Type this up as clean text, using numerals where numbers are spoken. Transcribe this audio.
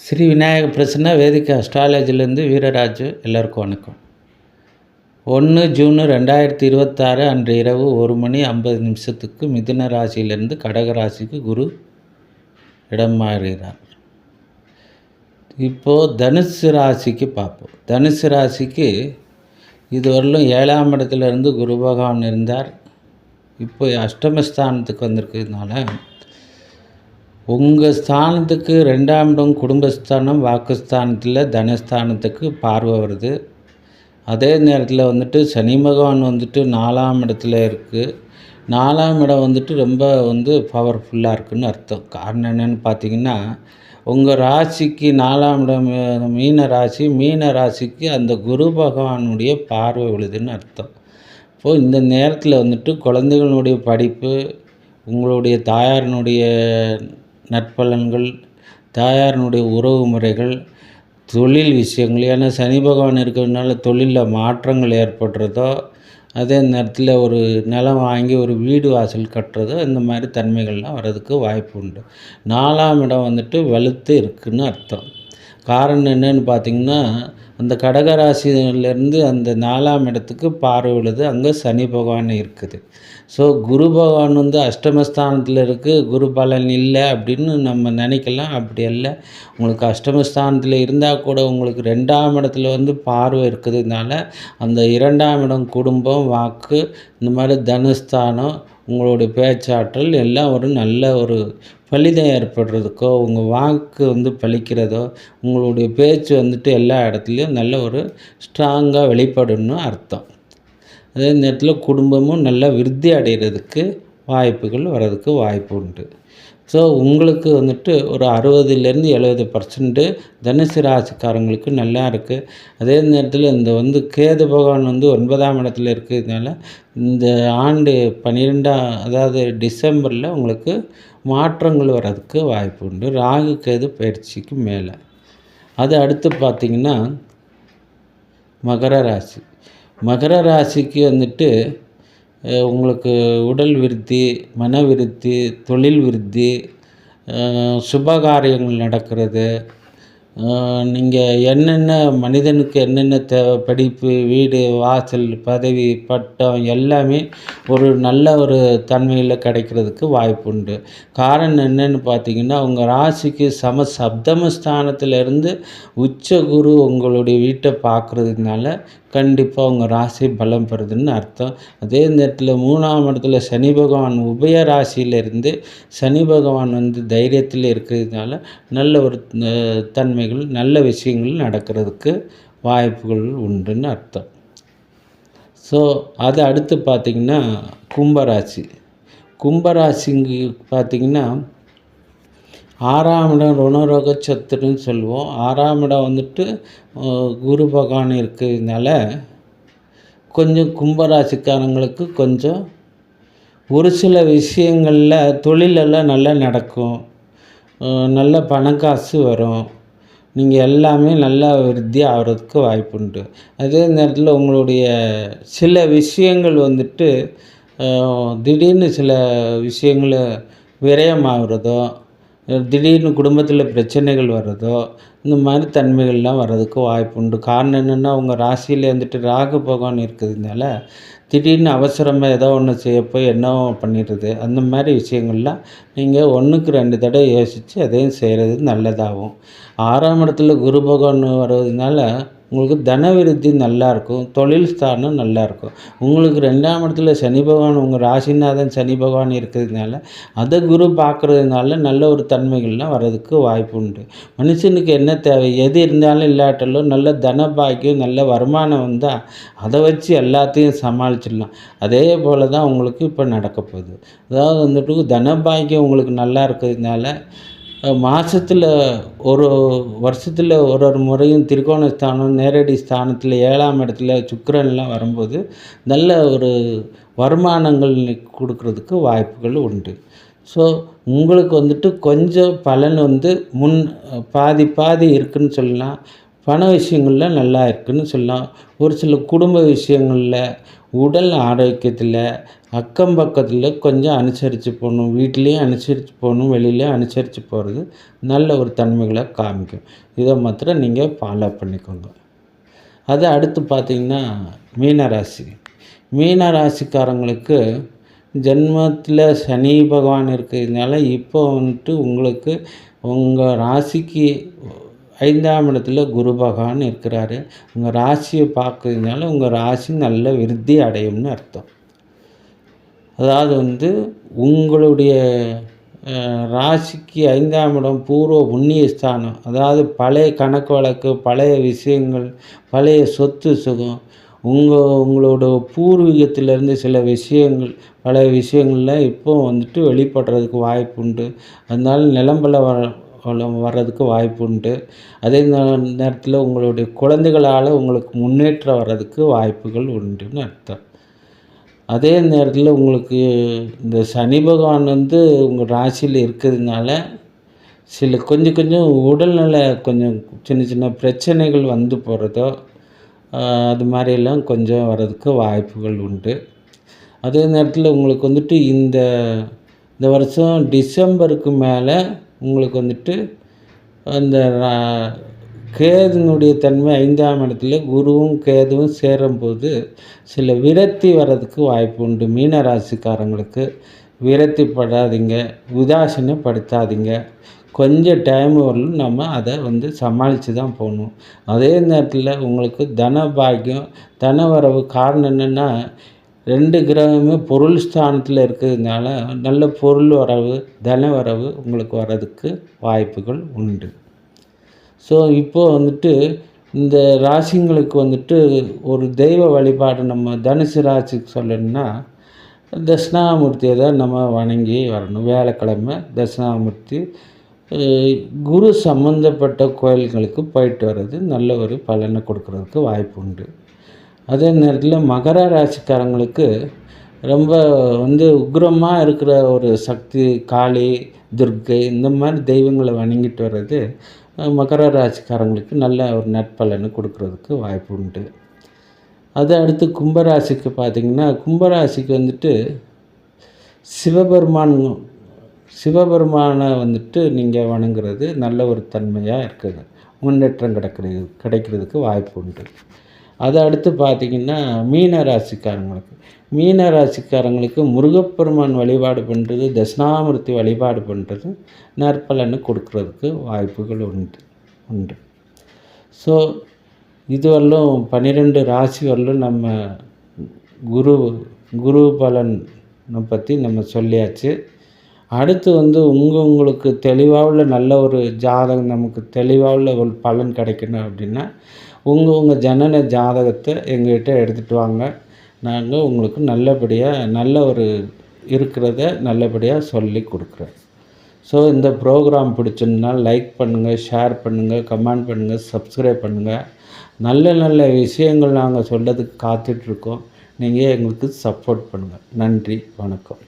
ஸ்ரீ விநாயக பிரசன்ன வேதிக்க அஸ்ட்ராலஜிலேருந்து வீரராஜு. எல்லாருக்கும் வணக்கம். 1 ஜூன் 2026 அன்று இரவு 1:50 மிதுன ராசியிலிருந்து கடக ராசிக்கு குரு இடம் மாறுகிறார். இப்போது தனுசு ராசிக்கு பார்ப்போம். தனுசு ராசிக்கு இதுவரையிலும் 7ஆம் இடத்துலேருந்து குரு பகவான் இருந்தார். இப்போ அஷ்டமஸ்தானத்துக்கு வந்திருக்கிறதுனால உங்கள் ஸ்தானத்துக்கு 2ஆம் இடம் குடும்பஸ்தானம், வாக்குஸ்தானத்தில் தனஸ்தானத்துக்கு பார்வை வருது. அதே நேரத்தில் சனி பகவான் 4ஆம் இடத்துல இருக்குது. 4ஆம் இடம் ரொம்ப பவர்ஃபுல்லாக இருக்குதுன்னு அர்த்தம். காரணம் என்னென்னு பார்த்தீங்கன்னா, உங்கள் ராசிக்கு 4ஆம் இடம் மீன ராசி, மீன ராசிக்கு அந்த குரு பகவானுடைய பார்வை விழுதுன்னு அர்த்தம். இப்போது இந்த நேரத்தில் குழந்தைகளுடைய படிப்பு, உங்களுடைய தாயாரினுடைய நற்பலன்கள், தாயாரினுடைய உறவு முறைகள், தொழில் விஷயங்கள், ஏன்னா சனி பகவான் இருக்கிறதுனால தொழிலில் மாற்றங்கள் ஏற்படுறதோ, அதே நேரத்தில் ஒரு நிலம் வாங்கி ஒரு வீடு வாசல் கட்டுறதோ, இந்த மாதிரி தன்மைகள்லாம் வர்றதுக்கு வாய்ப்பு உண்டு. 4ஆம் இடம் வலுத்து இருக்குதுன்னு அர்த்தம். காரணம் என்னென்னு பார்த்திங்கன்னா, அந்த கடகராசியிலேருந்து அந்த 4ஆம் இடத்துக்கு பார்வை விழுது. அங்கே சனி பகவான் இருக்குது. ஸோ குரு பகவான் அஷ்டமஸ்தானத்தில் இருக்குது. குரு பலன் இல்லை அப்படின்னு நம்ம நினைக்கலாம். அப்படி இல்லை. உங்களுக்கு அஷ்டமஸ்தானத்தில் இருந்தால் கூட உங்களுக்கு 2ஆம் இடத்துல பார்வை இருக்கிறதுனால அந்த 2ஆம் இடம் குடும்பம், வாக்கு, இந்த மாதிரி தனஸ்தானம், உங்களுடைய பேச்சாற்றல் எல்லாம் ஒரு நல்ல ஒரு பலிதம் ஏற்படுறதுக்கோ, உங்கள் வாக்கு பலிக்கிறதோ, உங்களுடைய பேச்சு எல்லா இடத்துலையும் நல்ல ஒரு ஸ்ட்ராங்காக வெளிப்படணும்னு அர்த்தம். அதே நேரத்தில் குடும்பமும் நல்லா விருத்தி அடைகிறதுக்கு வாய்ப்புகள் வர்றதுக்கு வாய்ப்பு உண்டு. ஸோ உங்களுக்கு ஒரு 60லேருந்து 70% தனுசு ராசிக்காரங்களுக்கு நல்லா இருக்குது. அதே நேரத்தில் இந்த கேது பகவான் 9ஆம் இடத்துல இருக்கிறதுனால இந்த ஆண்டு 12 டிசம்பரில் உங்களுக்கு மாற்றங்கள் வர்றதுக்கு வாய்ப்பு உண்டு. ராகு கேது பயிற்சிக்கு மேலே. அது அடுத்து பார்த்திங்கன்னா மகர ராசி. மகர ராசிக்கு உங்களுக்கு உடல் விருத்தி, மன விருத்தி, தொழில் விருத்தி, சுபகாரியங்கள் நடக்கிறது. நீங்கள் என்னென்ன மனிதனுக்கு என்னென்ன தேவை, படிப்பு, வீடு, வாசல், பதவி, பட்டம் எல்லாமே ஒரு நல்ல ஒரு தன்மையில் கிடைக்கிறதுக்கு வாய்ப்பு உண்டு. காரணம் என்னென்னு பார்த்தீங்கன்னா, உங்கள் ராசிக்கு சப்தமஸ்தானத்திலேருந்து உச்ச குரு உங்களுடைய வீட்டை பார்க்குறதுனால கண்டிப்பாக உங்கள் ராசி பலம் பெறுதுன்னு அர்த்தம். அதே நேரத்தில் 3ஆம் இடத்துல சனி பகவான் உபய ராசியிலிருந்து சனி பகவான் தைரியத்தில் இருக்கிறதுனால நல்ல ஒரு தன்மைகள், நல்ல விஷயங்கள் நடக்கிறதுக்கு வாய்ப்புகள் உண்டுன்னு அர்த்தம். ஸோ அது அடுத்து பார்த்திங்கன்னா கும்பராசி. கும்பராசிங்கு பார்த்திங்கன்னா 6ஆம் இடம் ருணரோக சத்துருன்னு சொல்லுவோம். 6ஆம் இடம் குரு பகவான் இருக்கிறதுனால கொஞ்சம் கும்பராசிக்காரங்களுக்கு கொஞ்சம் ஒரு சில விஷயங்களில் தொழிலெல்லாம் நல்லா நடக்கும். நல்ல பணக்காசு வரும். நீங்கள் எல்லாமே நல்லா விருத்தி ஆகிறதுக்கு வாய்ப்பு உண்டு. அதே நேரத்தில் உங்களுடைய சில விஷயங்கள் திடீர்னு சில விஷயங்களை விரயமாகிறதோ, திடீர்னு குடும்பத்தில் பிரச்சனைகள் வர்றதோ, இந்த மாதிரி தன்மைகள்லாம் வர்றதுக்கு வாய்ப்பு உண்டு. காரணம் என்னென்னா, உங்கள் ராசியில் ராகு பகவான் இருக்கிறதுனால திடீர்னு அவசரமாக ஏதோ ஒன்று செய்யப்போய் என்னவோ பண்ணிடுறது. அந்த மாதிரி விஷயங்கள்லாம் நீங்கள் 1க்கு 2 தடவை யோசித்து அதையும் செய்கிறது நல்லதாகும். 6ஆம் இடத்துல குரு பகவான் வர்றதுனால உங்களுக்கு தனவிருத்தி நல்லாயிருக்கும். தொழில் ஸ்தானம் நல்லாயிருக்கும். உங்களுக்கு 2ஆம் இடத்துல சனி பகவான், உங்கள் ராசிநாதன் சனி பகவான் இருக்கிறதுனால அதை குரு பார்க்குறதுனால நல்ல ஒரு தன்மைகள்லாம் வர்றதுக்கு வாய்ப்பு உண்டு. மனுஷனுக்கு என்ன தேவை, எது இருந்தாலும் இல்லாட்டாலும் நல்ல தன பாக்கியம், நல்ல வருமானம் வந்தால் அதை வச்சு எல்லாத்தையும் சமாளிச்சிடலாம். அதே போல் தான் உங்களுக்கு இப்போ நடக்க போகுது. அதாவது தன பாக்கியம் உங்களுக்கு நல்லா இருக்கிறதுனால மாதத்தில் ஒரு வருஷத்தில் ஒரு முறையும் திரிகோண ஸ்தானம், நேரடி ஸ்தானத்தில் 7ஆம் இடத்துல சுக்கிரன்லாம் வரும்போது நல்ல ஒரு வருமானங்கள் கொடுக்கறதுக்கு வாய்ப்புகள் உண்டு. ஸோ உங்களுக்கு கொஞ்சம் பலன் முன் பாதி இருக்குதுன்னு சொல்லலாம். பண விஷயங்களில் நல்லா இருக்குதுன்னு சொல்லலாம். ஒரு சில குடும்ப விஷயங்களில், உடல் ஆரோக்கியத்தில், அக்கம் பக்கத்தில் கொஞ்சம் அனுசரித்து போகணும். வீட்லேயும் அனுசரித்து போகணும், வெளியிலேயும் அனுசரித்து போகிறது நல்ல ஒரு தன்மைகளை காமிக்கும். இதை மாத்திரம் நீங்கள் ஃபாலோ பண்ணிக்கோங்க. அது அடுத்து பார்த்திங்கன்னா மீனராசி. மீனராசிக்காரங்களுக்கு ஜென்மத்தில் சனி பகவான் இருக்கிறதுனால இப்போ வந்துட்டு உங்களுக்கு உங்கள் ராசிக்கு 5ஆம் இடத்துல குரு பகவான் இருக்கிறாரு. உங்கள் ராசியை பார்க்கறதுனால உங்கள் ராசி நல்ல விருத்தி அடையும்னு அர்த்தம். அதாவது வந்து உங்களுடைய ராசிக்கு 5ஆம் இடம் பூர்வ புண்ணிய ஸ்தானம். அதாவது பழைய கணக்கு வழக்கு, பழைய விஷயங்கள், பழைய சொத்து சுகம், உங்களோட பூர்வீகத்திலேருந்து சில விஷயங்கள், பழைய விஷயங்கள்லாம் இப்போ வந்துட்டு வெளிப்படுறதுக்கு வாய்ப்பு உண்டு. அதனால நிலம்பல வர்றதுக்கு வாய்ப்பு உண்டு. அதே நேரத்தில் உங்களுடைய குழந்தைகளால் உங்களுக்கு முன்னேற்றம் வர்றதுக்கு வாய்ப்புகள் உண்டுன்னு அர்த்தம். அதே நேரத்தில் உங்களுக்கு இந்த சனி பகவான் வந்து உங்கள் ராசியில் இருக்கிறதுனால சில கொஞ்சம் உடல்நல கொஞ்சம் சின்ன பிரச்சனைகள் வந்து போகிறதோ அது மாதிரியெல்லாம் கொஞ்சம் வர்றதுக்கு வாய்ப்புகள் உண்டு. அதே நேரத்தில் உங்களுக்கு வந்துட்டு இந்த வருஷம் டிசம்பருக்கு மேலே உங்களுக்கு வந்துட்டு அந்த கேதுனுடைய தன்மை 5ஆம் இடத்துல குருவும் கேதுவும் சேரும்போது சில விரக்தி வர்றதுக்கு வாய்ப்பு உண்டு. மீன ராசிக்காரங்களுக்கு விரக்திப்படாதீங்க, உதாசீனப்படுத்தாதீங்க. கொஞ்சம் டைம் வரலும் நம்ம அதை வந்து சமாளித்து தான் போகணும். அதே நேரத்தில் உங்களுக்கு தன பாக்கியம், தன வரவு காரணம் என்னென்னா 2 கிரகமே பொருள் ஸ்தானத்தில் இருக்கிறதுனால நல்ல பொருள் வரவு, தன வரவு உங்களுக்கு வர்றதுக்கு வாய்ப்புகள் உண்டு. ஸோ இப்போது வந்துட்டு இந்த ராசிங்களுக்கு வந்துட்டு ஒரு தெய்வ வழிபாடு நம்ம தனுசு ராசிக்கு சொல்லணும்னா தட்சிணாமூர்த்தியை தான் நம்ம வணங்கி வரணும். வியாழக்கிழமை தட்சிணாமூர்த்தி, குரு சம்மந்தப்பட்ட கோயில்களுக்கு போயிட்டு வர்றது நல்ல ஒரு பலனை கொடுக்கறதுக்கு வாய்ப்பு உண்டு. அதே நேரத்தில் மகர ராசிக்காரங்களுக்கு ரொம்ப வந்து உக்ரமாக இருக்கிற ஒரு சக்தி, காளி, துர்க்கை இந்த மாதிரி தெய்வங்களை வணங்கிட்டு வர்றது மகர ராசிக்காரங்களுக்கு நல்ல ஒரு நற்பலனை கொடுக்கறதுக்கு வாய்ப்பு உண்டு. அதை அடுத்து கும்பராசிக்கு பார்த்திங்கன்னா, கும்பராசிக்கு வந்துட்டு சிவபெருமானை வந்துட்டு நீங்கள் வணங்குறது நல்ல ஒரு தன்மையாக இருக்குது. முன்னேற்றம் கிடைக்கிறதுக்கு வாய்ப்பு உண்டு. அதை அடுத்து பார்த்திங்கன்னா மீன ராசிக்காரங்களுக்கு முருகப்பெருமான் வழிபாடு பண்ணுறது, தட்சிணாமூர்த்தி வழிபாடு பண்ணுறது நற்பலனை கொடுக்கறதுக்கு வாய்ப்புகள் உண்டு. ஸோ இதுவரையிலும் 12 ராசி வரலும் நம்ம குரு பலனை பற்றி நம்ம சொல்லியாச்சு. அடுத்து வந்து உங்களுக்கு தெளிவாக நல்ல ஒரு ஜாதகம், நமக்கு தெளிவாக ஒரு பலன் கிடைக்கணும் அப்படின்னா உங்கள் ஜனன ஜாதகத்தை எங்கள்கிட்ட எடுத்துகிட்டு வாங்க. நாங்கள் உங்களுக்கு நல்ல ஒரு இருக்கிறத நல்லபடியாக சொல்லி கொடுக்குறோம். ஸோ இந்த ப்ரோக்ராம் பிடிச்சிருந்தா லைக் பண்ணுங்கள், ஷேர் பண்ணுங்கள், கமெண்ட் பண்ணுங்கள், சப்ஸ்கிரைப் பண்ணுங்கள். நல்ல விஷயங்கள் நாங்கள் சொல்கிறதுக்கு காத்துட்ருக்கோம். நீங்கள் எங்களுக்கு சப்போர்ட் பண்ணுங்கள். நன்றி, வணக்கம்.